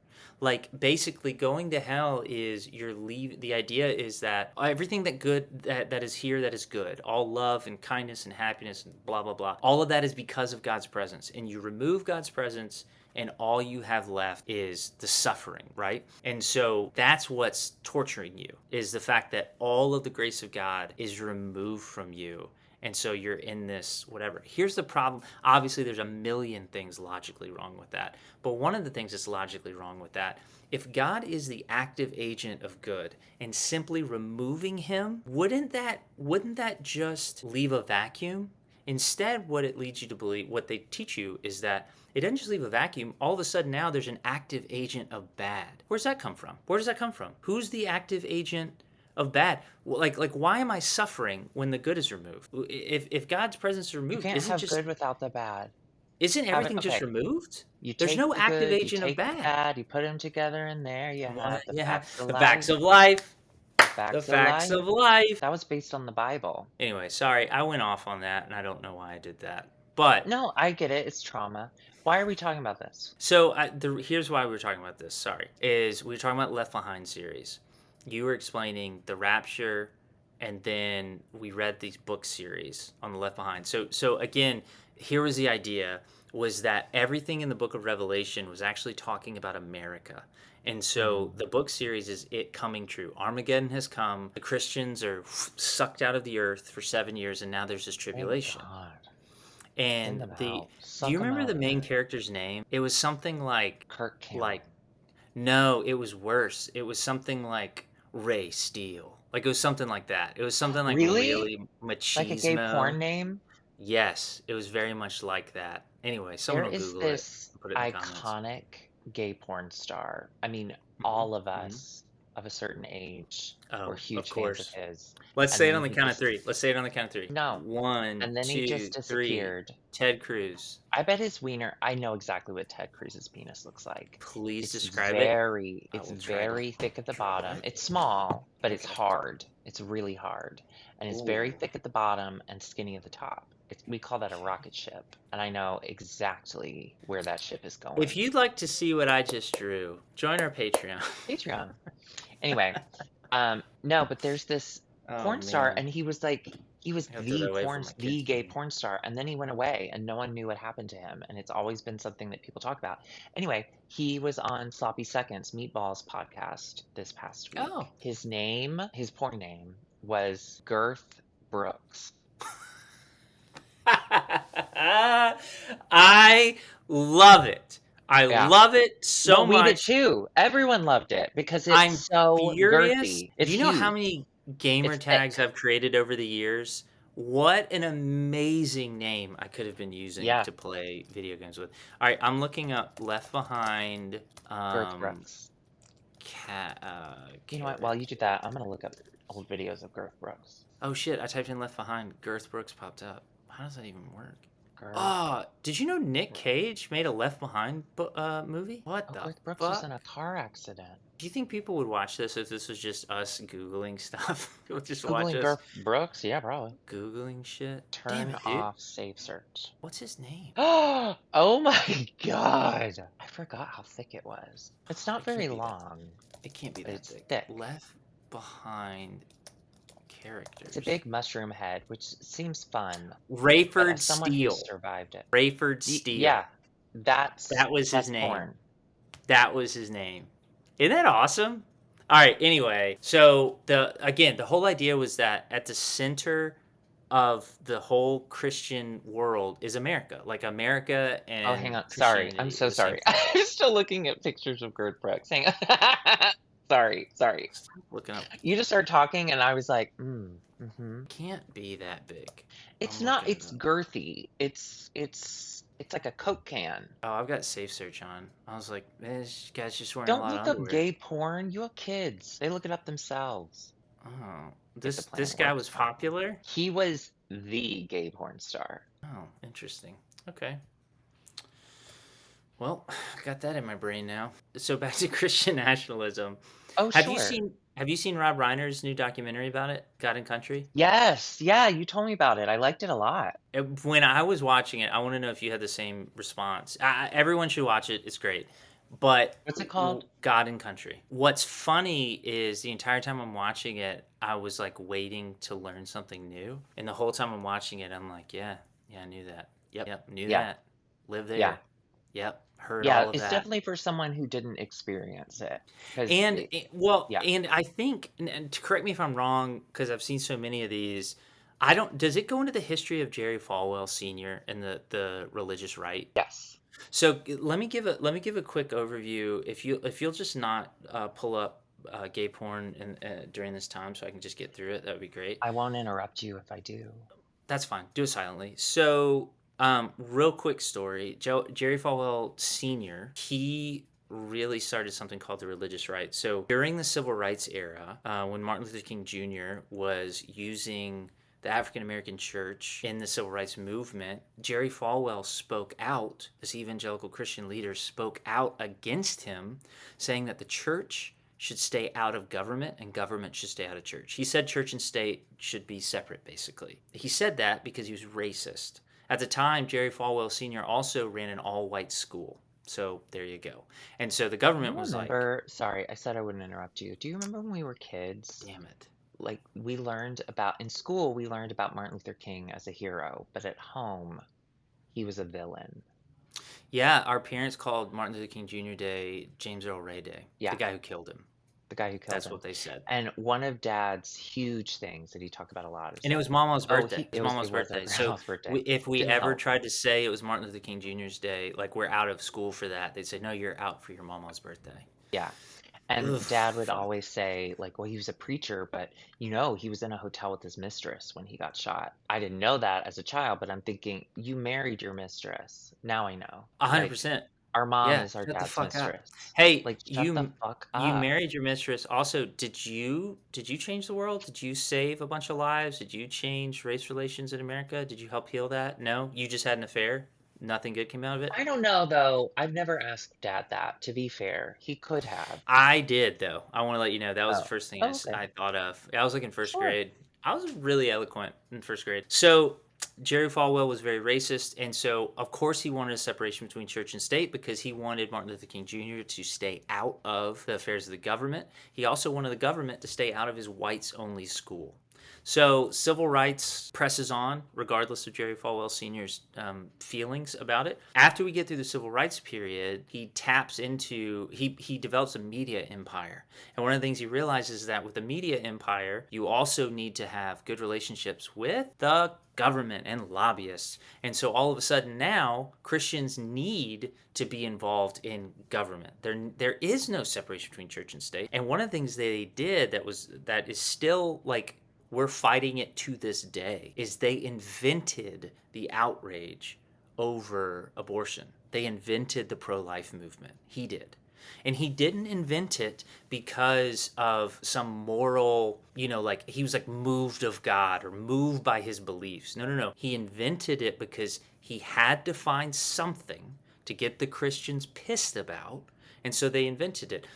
Like basically going to hell is the idea is that everything that is here that is good, all love and kindness and happiness and blah blah blah, all of that is because of God's presence. And you remove God's presence and all you have left is the suffering, right? And so that's what's torturing you, is the fact that all of the grace of God is removed from you. And so you're in this whatever. Here's the problem. Obviously, there's a million things logically wrong with that. But one of the things that's logically wrong with that, if God is the active agent of good and simply removing him, wouldn't that just leave a vacuum? Instead, what it leads you to believe, what they teach you is that it doesn't just leave a vacuum. All of a sudden now there's an active agent of bad. Where's that come from? Where does that come from? Who's the active agent of bad? Like why am I suffering when the good is removed? If God's presence is removed, You can't have good without the bad. Isn't everything just removed? There's no active agent of bad. You put them together in there. You have the facts of the life. facts of life. The The facts of life. That was based on the Bible. Anyway, sorry, I went off on that, and I don't know why I did that. But no, I get it. It's trauma. Why are we talking about this? So here's why we were talking about this. Sorry, is we were talking about Left Behind series. You were explaining the rapture, and then we read these book series on the Left Behind. So again, here was the idea, was that everything in the book of Revelation was actually talking about America. And so the book series is it coming true. Armageddon has come. The Christians are sucked out of the earth for 7 years, and now there's this tribulation. Oh, God. And do you remember the main character's name? It was something like Kirk Cameron. No, it was worse. It was something like Ray Steele. Like it was something like that. It was something like really machismo. Like a gay porn name? Yes, it was very much like that. Anyway, someone will Google this it. Put it in the comments. Iconic gay porn star. I mean, all of us of a certain age were huge fans of his. Let's say it on the count of three. Let's say it on the count of three. No. 1, and then 2, he just disappeared. 3. Ted Cruz. I bet his wiener. I know exactly what Ted Cruz's penis looks like. Please describe it. It's very thick at the bottom. It's small, but it's hard. It's really hard, and it's very thick at the bottom and skinny at the top. We call that a rocket ship, and I know exactly where that ship is going. If you'd like to see what I just drew, join our Patreon. Anyway, no, but there's this porn star, and he was the gay porn star, and then he went away, and no one knew what happened to him, and it's always been something that people talk about. Anyway, he was on Sloppy Seconds, Meatballs podcast this past week. Oh. His porn name was Girth Brooks. I love it. I love it so much. We did too. Everyone loved it because it's so furious. girthy. It's Do you know huge. how many gamer tags I've created over the years? What an amazing name I could have been using to play video games with. All right, I'm looking up Left Behind. Girth Brooks. You know what? While you do that, I'm going to look up old videos of Girth Brooks. Oh, shit. I typed in Left Behind. Girth Brooks popped up. How does that even work? Oh, did you know Nick Cage made a Left Behind movie? What the Girth Brooks was in a car accident. Do you think people would watch this if this was just us Googling stuff? We'll just Googling watch us Girth Brooks? Yeah, probably. Googling shit. Turn off save search. What's his name? Oh my god! I forgot how thick it was. It's not very long. It can't be that thick. Thick. Left Behind characters. It's a big mushroom head, which seems fun. Rayford Someone Steele. who survived it. Rayford Steele. Yeah, that was his name. Porn. That was his name. Isn't that awesome? All right. Anyway, so the whole idea was that at the center of the whole Christian world is America. Like America Oh, hang and on. Sorry. I'm Christianity are so the same sorry. thing. I'm still looking at pictures of Girth Brooks. Hang on. Sorry. Stop looking up. You just started talking and I was like, mm-hmm. Can't be that big. It's I'm not, looking it it's up. girthy. It's like a Coke can. Oh, I've got Safe Search on. I was like, man, this guy's just wearing a Don't lot of look up underwear. gay porn. You have kids. They look it up themselves. Oh, If the this plan guy works was out. popular? He was the gay porn star. Oh, interesting. Okay. Well, got that in my brain now. So back to Christian nationalism. Oh, Have you sure. seen have you seen Rob Reiner's new documentary about it, God and Country? Yes. Yeah, you told me about it. I liked it a lot. When I was watching it, I want to know if you had the same response. Everyone should watch it. It's great. But What's it called? God and Country. What's funny is the entire time I'm watching it, I was like waiting to learn something new. And the whole time I'm watching it, I'm like, yeah, I knew that. Yep, knew Yeah. that. Live Yeah. there. Yep, heard Yeah, all of it's that. definitely for someone who didn't experience it. Because, Well, yeah. and I think, and to correct me if I'm wrong, because I've seen so many of these. I don't. Does it go into the history of Jerry Falwell Sr. and the religious right? Yes. So let me give a quick overview. If you'll just not pull up gay porn during this time, so I can just get through it, that would be great. I won't interrupt you if I do. That's fine. Do it silently. So, real quick story. Jerry Falwell Sr., he really started something called the religious right. So, during the civil rights era, when Martin Luther King Jr. was using the African American church in the civil rights movement, Jerry Falwell spoke out, this evangelical Christian leader spoke out against him, saying that the church should stay out of government and government should stay out of church. He said church and state should be separate, basically. He said that because he was racist. At the time, Jerry Falwell Sr. also ran an all-white school. So there you go. And so the Do government you was like, remember? Sorry, I said I wouldn't interrupt you. Do you remember when we were kids? damn it. Like, we learned about, in school, we learned about Martin Luther King as a hero, but at home, he was a villain. Yeah, our parents called Martin Luther King Jr. Day James Earl Ray Day, Yeah, the guy who killed him. the guy who killed That's him. what they said. And one of Dad's huge things that he talked about a lot is And it was that, Mama's oh, birthday. It was it Mama's was birthday. a So grandma's birthday. if we Didn't ever help. tried to say it was Martin Luther King Jr.'s day, like we're out of school for that, they'd say, no, you're out for your Mama's birthday. Yeah. And Ugh, Dad would fuck. always say, like, well, he was a preacher, but he was in a hotel with his mistress when he got shot. I didn't know that as a child, but I'm thinking, you married your mistress. Now I know. Like, 100%. our mom Yeah, is our shut the dad's fuck up. mistress. Hey, Like, shut the fuck you up. married your mistress. Also, did you change the world? Did you save a bunch of lives? Did you change race relations in America? Did you help heal that? No, you just had an affair. Nothing good came out of it. I don't know, though. I've never asked Dad that, to be fair. He could have. I did though. I want to let you know that was the Oh. first thing Oh, okay. I thought of. I was like in first Sure. grade. I was really eloquent in first grade. So Jerry Falwell was very racist, and so of course he wanted a separation between church and state because he wanted Martin Luther King Jr. to stay out of the affairs of the government. He also wanted the government to stay out of his whites-only school. So civil rights presses on, regardless of Jerry Falwell Sr.'s feelings about it. After we get through the civil rights period, he develops a media empire. And one of the things he realizes is that with the media empire, you also need to have good relationships with the government and lobbyists. And so all of a sudden now, Christians need to be involved in government. There is no separation between church and state. And one of the things they did that is still like we're fighting it to this day is they invented the outrage over abortion. They invented the pro-life movement. He did. And he didn't invent it because of some moral, like he was like moved of God or moved by his beliefs. No. He invented it because he had to find something to get the Christians pissed about. And so they invented it.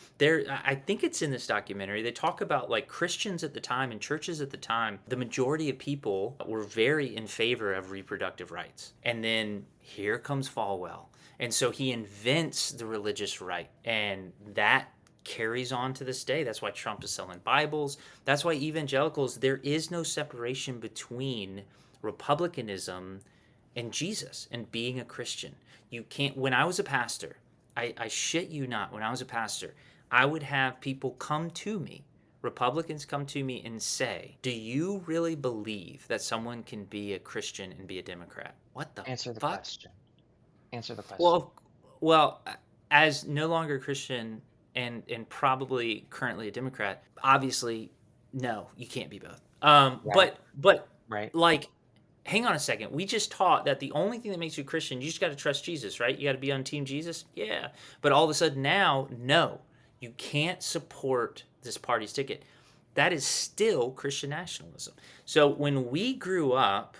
I think it's in this documentary. They talk about like Christians at the time and churches at the time. The majority of people were very in favor of reproductive rights. And then here comes Falwell. And so he invents the religious right. And that carries on to this day. That's why Trump is selling Bibles. That's why evangelicals, there is no separation between republicanism and Jesus and being a Christian. You can't, when I was a pastor, I shit you not, when I was a pastor, I would have people come to me, Republicans come to me and say, do you really believe that someone can be a Christian and be a Democrat? What the Answer the fuck? question. Answer the question. Well, as no longer a Christian and probably currently a Democrat, obviously, no, you can't be both. Right. But Right. like, hang on a second. We just taught that the only thing that makes you a Christian, you just got to trust Jesus, right? You got to be on Team Jesus. Yeah. But all of a sudden now, no, you can't support this party's ticket. That is still Christian nationalism. So when we grew up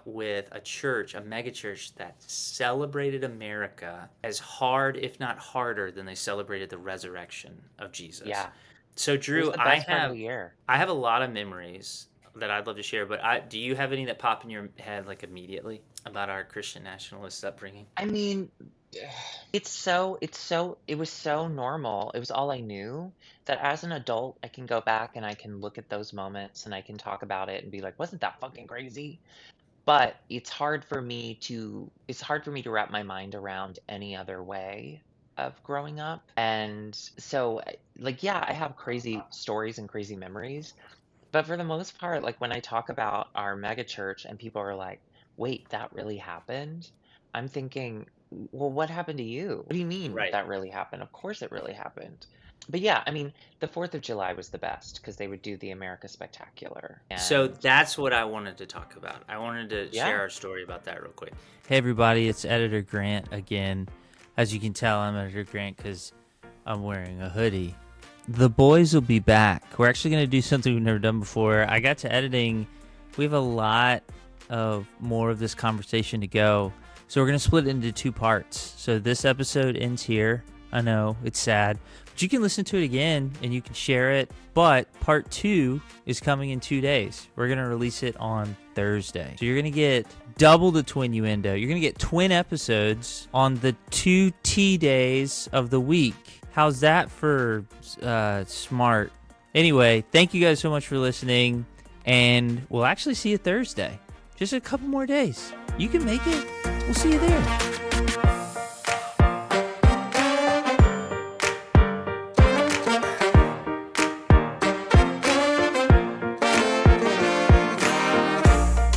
with a church, a megachurch that celebrated America as hard, if not harder, than they celebrated the resurrection of Jesus. Yeah. So It was Drew, the I best part of the year. have a lot of memories that I'd love to share, but do you have any that pop in your head like immediately about our Christian nationalist upbringing? I mean, it was so normal. It was all I knew that as an adult, I can go back and I can look at those moments and I can talk about it and be like, wasn't that fucking crazy? But it's hard for me to wrap my mind around any other way of growing up. And so like yeah, I have crazy stories and crazy memories, but for the most part, like when I talk about our mega church and people are like, "Wait, that really happened?" I'm thinking, "Well, what happened to you? What do you mean Right. that really happened? Of course it really happened." But yeah, I mean, the 4th of July was the best because they would do the America Spectacular. So And that's what I wanted to talk about. I wanted to share yeah, our story about that real quick. Hey, everybody, it's Editor Grant again. As you can tell, I'm Editor Grant because I'm wearing a hoodie. The boys will be back. We're actually going to do something we've never done before. I got to editing. We have a lot of more of this conversation to go. So we're going to split it into 2 parts. So this episode ends here. I know, it's sad. But you can listen to it again and you can share it. But part 2 is coming in 2 days. We're going to release it on Thursday. So you're going to get double the Twinnuendo. You're going to get twin episodes on the 2 T days of the week. How's that for smart? Anyway, thank you guys so much for listening. And we'll actually see you Thursday. Just a couple more days. You can make it. We'll see you there.